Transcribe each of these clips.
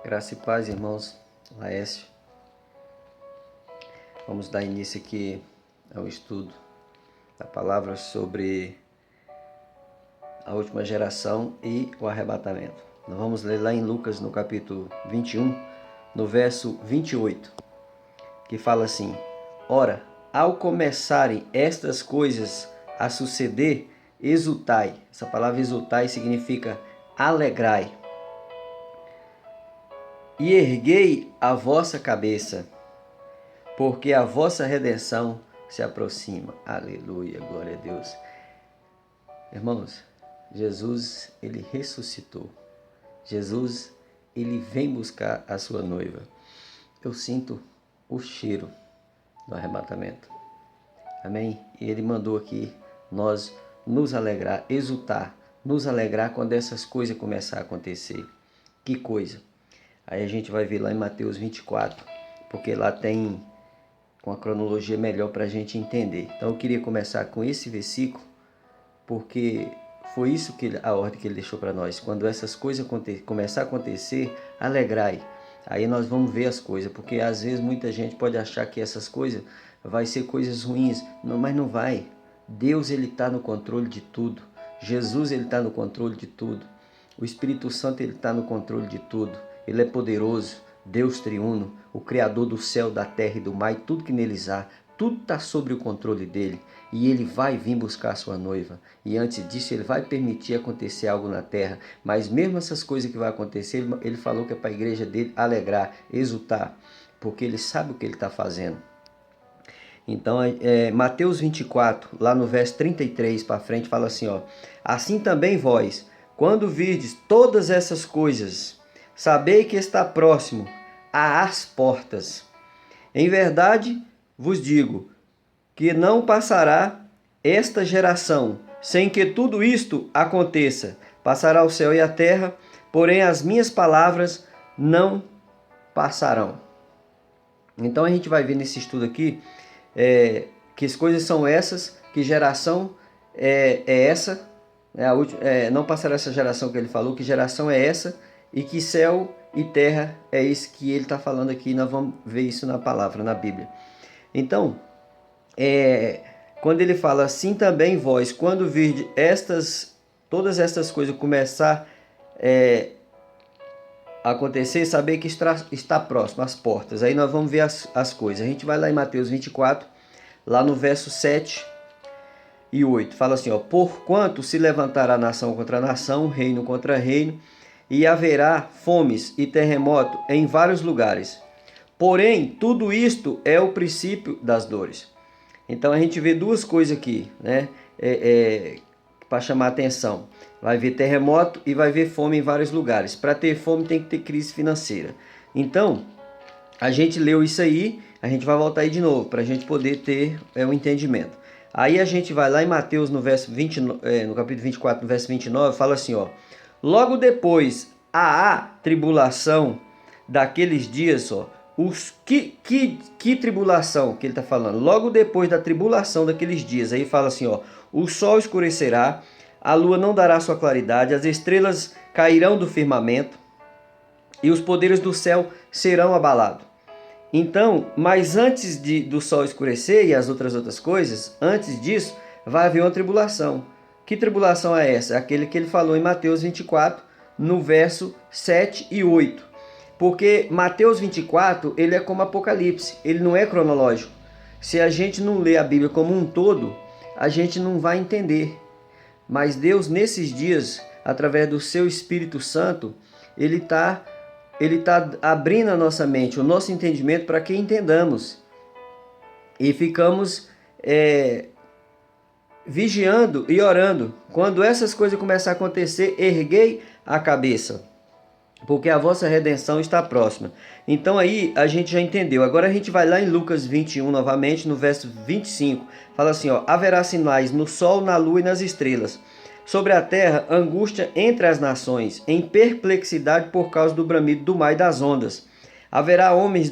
Graça e paz, irmãos. Laércio. Vamos dar início aqui ao estudo da palavra sobre a última geração e o arrebatamento. Nós vamos ler lá em Lucas, no capítulo 21, no verso 28, que fala assim: Ora, ao começarem estas coisas a suceder, exultai. Essa palavra exultai significa alegrai. E erguei a vossa cabeça, porque a vossa redenção se aproxima. Aleluia, glória a Deus. Irmãos, Jesus, ele ressuscitou. Jesus, ele vem buscar a sua noiva. Eu sinto o cheiro do arrebatamento. Amém? E ele mandou aqui nós nos alegrar, exultar, nos alegrar quando essas coisas começarem a acontecer. Que coisa? Aí a gente vai ver lá em Mateus 24, porque lá tem uma cronologia melhor para a gente entender. Então eu queria começar com esse versículo, porque foi isso que a ordem que ele deixou para nós. Quando essas coisas começar a acontecer, alegrai. Aí nós vamos ver as coisas, porque às vezes muita gente pode achar que essas coisas vai ser coisas ruins, não, mas não vai. Deus, ele está no controle de tudo. Jesus, ele está no controle de tudo. O Espírito Santo, ele está no controle de tudo. Ele é poderoso, Deus triuno, o Criador do céu, da terra e do mar, e tudo que neles há. Tudo está sob o controle dele. E ele vai vir buscar a sua noiva. E antes disso, ele vai permitir acontecer algo na terra. Mas mesmo essas coisas que vão acontecer, ele falou que é para a igreja dele alegrar, exultar. Porque ele sabe o que ele está fazendo. Então, Mateus 24, lá no verso 33 para frente, fala assim, ó: Assim também vós, quando virdes todas essas coisas, sabei que está próximo às portas. Em verdade vos digo que não passará esta geração sem que tudo isto aconteça. Passará o céu e a terra, porém as minhas palavras não passarão. Então a gente vai ver nesse estudo aqui que as coisas são essas, que geração é essa, não passará essa geração que ele falou, que geração é essa, e que céu e terra é isso que ele está falando aqui. Nós vamos ver isso na palavra, na Bíblia. Então, quando ele fala assim também vós, quando virdes todas estas coisas começar a acontecer, saber que está próximo às portas. Aí nós vamos ver as coisas. A gente vai lá em Mateus 24, lá no verso 7 e 8. Fala assim, ó: Porquanto se levantará nação contra nação, reino contra reino, e haverá fomes e terremoto em vários lugares. Porém, tudo isto é o princípio das dores. Então a gente vê duas coisas aqui, né? Para chamar a atenção. Vai ver terremoto e vai ver fome em vários lugares. Para ter fome tem que ter crise financeira. Então, a gente leu isso aí, a gente vai voltar aí de novo, para a gente poder ter um entendimento. Aí a gente vai lá em Mateus, no verso 20, no capítulo 24, no verso 29, fala assim, ó: Logo depois a tribulação daqueles dias, ó. Que tribulação que ele está falando? Logo depois da tribulação daqueles dias, aí fala assim, ó: O sol escurecerá, a lua não dará sua claridade, as estrelas cairão do firmamento e os poderes do céu serão abalados. Então, mas antes do sol escurecer e as outras coisas, antes disso, vai haver uma tribulação. Que tribulação é essa? Aquele que ele falou em Mateus 24, no verso 7 e 8. Porque Mateus 24, ele é como Apocalipse, ele não é cronológico. Se a gente não lê a Bíblia como um todo, a gente não vai entender. Mas Deus, nesses dias, através do seu Espírito Santo, ele está abrindo a nossa mente, o nosso entendimento, para que entendamos. E ficamos vigiando e orando. Quando essas coisas começarem a acontecer, erguei a cabeça, porque a vossa redenção está próxima. Então aí a gente já entendeu. Agora a gente vai lá em Lucas 21 novamente, no verso 25. Fala assim, ó: Haverá sinais no sol, na lua e nas estrelas. Sobre a terra, angústia entre as nações, em perplexidade por causa do bramido do mar e das ondas. Haverá homens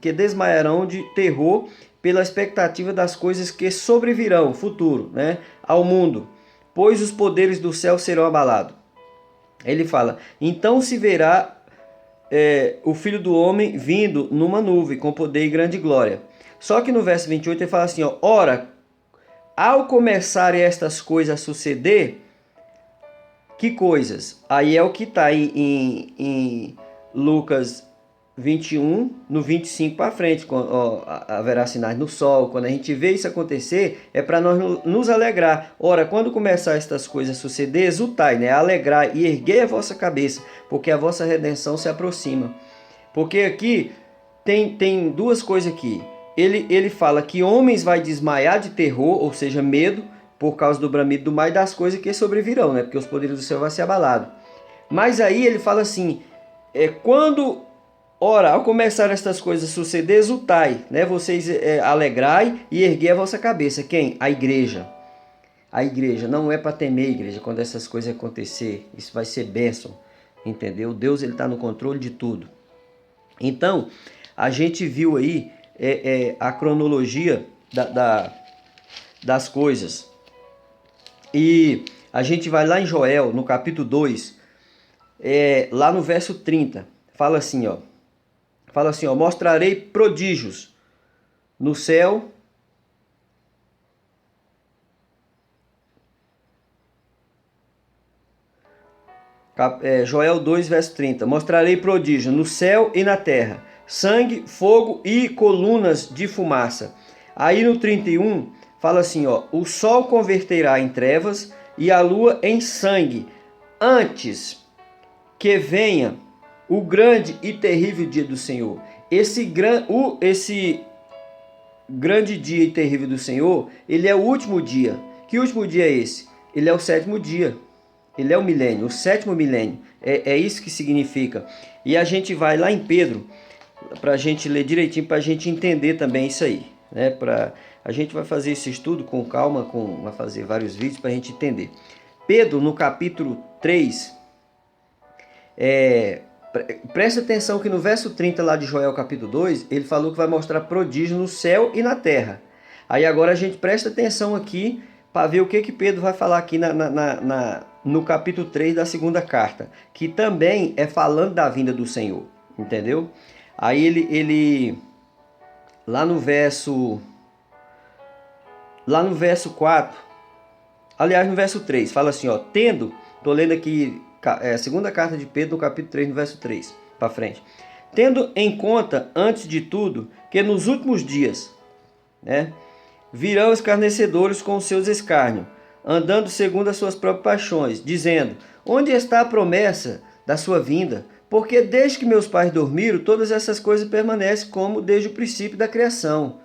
que desmaiarão de terror pela expectativa das coisas que sobrevirão, futuro, né, ao mundo, pois os poderes do céu serão abalados. Ele fala: então se verá o Filho do Homem vindo numa nuvem, com poder e grande glória. Só que no verso 28 ele fala assim, ó, ora, ao começarem estas coisas a suceder, que coisas? Aí é o que está em Lucas 21, no 25 para frente, haverá sinais no sol. Quando a gente vê isso acontecer, é para nós nos alegrar. Ora, quando começar estas coisas a suceder, exultai, né? Alegrai e erguei a vossa cabeça, porque a vossa redenção se aproxima. Porque aqui tem duas coisas aqui. Ele fala que homens vai desmaiar de terror, ou seja, medo, por causa do bramido do mar e das coisas que sobrevirão, né? Porque os poderes do céu vão ser abalados. Mas aí ele fala assim, quando, ora, ao começar estas coisas a suceder, exultai, né? Vocês alegrai e erguei a vossa cabeça. Quem? A igreja. A igreja não é para temer, a igreja, quando essas coisas acontecer. Isso vai ser bênção, entendeu? Deus, ele está no controle de tudo. Então, a gente viu aí a cronologia das coisas. E a gente vai lá em Joel, no capítulo 2, lá no verso 30, fala assim, ó. Fala assim, ó, mostrarei prodígios no céu Joel 2, verso 30. Mostrarei prodígio no céu e na terra, sangue, fogo e colunas de fumaça. Aí no 31 fala assim, ó, o sol converterá em trevas e a lua em sangue, antes que venha o grande e terrível dia do Senhor. Esse grande dia e terrível do Senhor, ele é o último dia. Que último dia é esse? Ele é o sétimo dia. Ele é o milênio, o sétimo milênio. É isso que significa. E a gente vai lá em Pedro, para a gente ler direitinho, para a gente entender também isso aí. Né? A gente vai fazer esse estudo com calma, vai fazer vários vídeos para a gente entender. Pedro, no capítulo 3, presta atenção que no verso 30 lá de Joel capítulo 2, ele falou que vai mostrar prodígio no céu e na terra. Aí agora a gente presta atenção aqui para ver o que Pedro vai falar aqui no capítulo 3 da segunda carta, que também é falando da vinda do Senhor, entendeu? Aí ele lá no verso 4, aliás, no verso 3, fala assim, ó, tô lendo aqui a segunda carta de Pedro, no capítulo 3, no verso 3, para frente. Tendo em conta, antes de tudo, que nos últimos dias, né, virão escarnecedores com os seus escárnios, andando segundo as suas próprias paixões, dizendo, onde está a promessa da sua vinda? Porque desde que meus pais dormiram, todas essas coisas permanecem como desde o princípio da criação.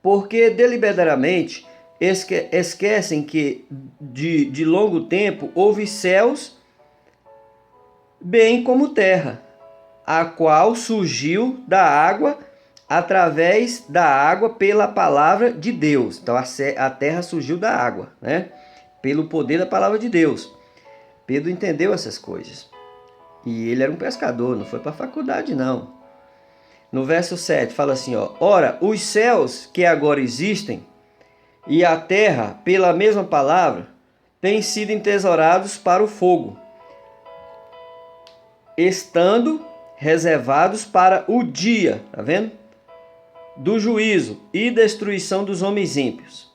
Porque deliberadamente esquecem que de longo tempo houve céus, bem como terra, a qual surgiu da água, através da água pela palavra de Deus. Então a terra surgiu da água, né? Pelo poder da palavra de Deus. Pedro entendeu essas coisas. E ele era um pescador, não foi para a faculdade não. No verso 7 fala assim, ó, ora, os céus que agora existem e a terra, pela mesma palavra, têm sido entesourados para o fogo, estando reservados para o dia, tá vendo? Do juízo e destruição dos homens ímpios.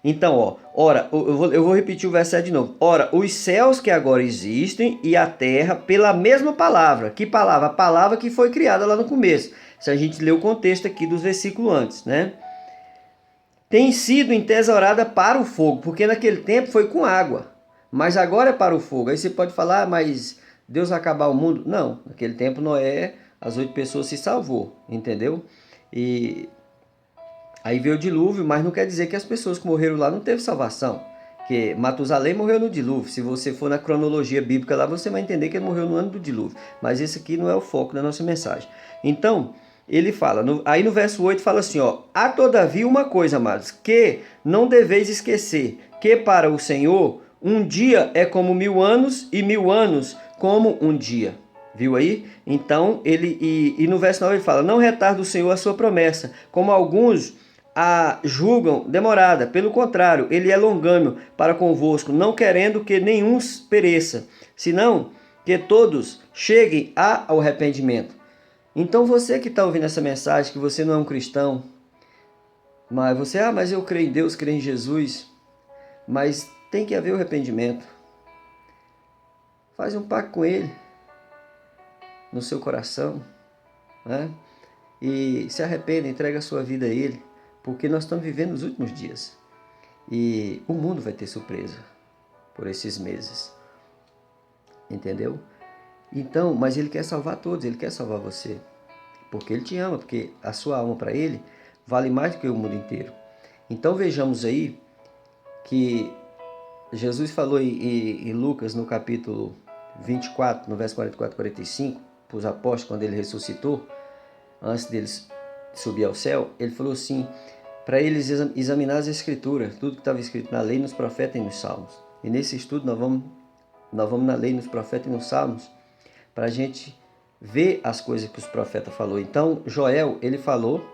Então, ó, ora, eu vou repetir o verso 7 de novo. Ora, os céus que agora existem e a terra pela mesma palavra. Que palavra? A palavra que foi criada lá no começo. Se a gente ler o contexto aqui dos versículos antes, né? Tem sido entesourada para o fogo, porque naquele tempo foi com água, mas agora é para o fogo. Aí você pode falar, mas Deus vai acabar o mundo? Não, naquele tempo Noé, as 8 pessoas se salvou, entendeu? E aí veio o dilúvio, mas não quer dizer que as pessoas que morreram lá não teve salvação. Que Matusalém morreu no dilúvio. Se você for na cronologia bíblica lá, você vai entender que ele morreu no ano do dilúvio. Mas esse aqui não é o foco da nossa mensagem. Então, ele fala, aí no verso 8 fala assim, ó, há todavia uma coisa, amados, que não deveis esquecer, que para o Senhor um dia é como 1000 anos e 1000 anos como um dia. Viu aí? Então, e no verso 9 ele fala, não retarda o Senhor a sua promessa, como alguns a julgam demorada. Pelo contrário, ele é longânimo para convosco, não querendo que nenhum pereça, senão que todos cheguem ao arrependimento. Então você que está ouvindo essa mensagem, que você não é um cristão, mas você, mas eu creio em Deus, creio em Jesus, mas tem que haver o arrependimento. Faz um pacto com Ele no seu coração, né? E se arrependa, entrega a sua vida a Ele, porque nós estamos vivendo os últimos dias e o mundo vai ter surpresa por esses meses, entendeu? Então, mas Ele quer salvar todos, Ele quer salvar você, porque Ele te ama, porque a sua alma para Ele vale mais do que o mundo inteiro. Então vejamos aí que Jesus falou em Lucas, no capítulo 24, no verso 44 e 45, para os apóstolos, quando Ele ressuscitou, antes deles subir ao céu, Ele falou assim, para eles examinar as Escrituras, tudo que estava escrito na lei, nos profetas e nos salmos. E nesse estudo nós vamos na lei, nos profetas e nos salmos, para a gente ver as coisas que os profetas falou. Então, Joel, ele falou,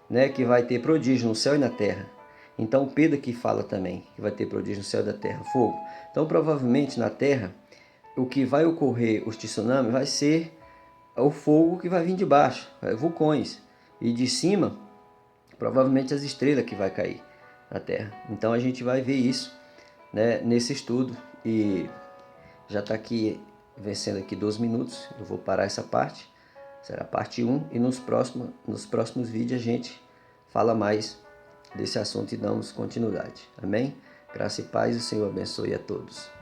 né, que vai ter prodígio no céu e na terra. Então, Pedro que fala também, que vai ter prodígio no céu e na terra, fogo. Então, provavelmente na terra, o que vai ocorrer, os tsunamis, vai ser o fogo que vai vir de baixo, vulcões. E de cima, provavelmente as estrelas que vai cair na terra. Então, a gente vai ver isso, né, nesse estudo. E já está aqui vencendo aqui 12 minutos, eu vou parar essa parte, será a parte 1, e nos próximos vídeos a gente fala mais desse assunto e damos continuidade. Amém? Graça e paz, o Senhor abençoe a todos.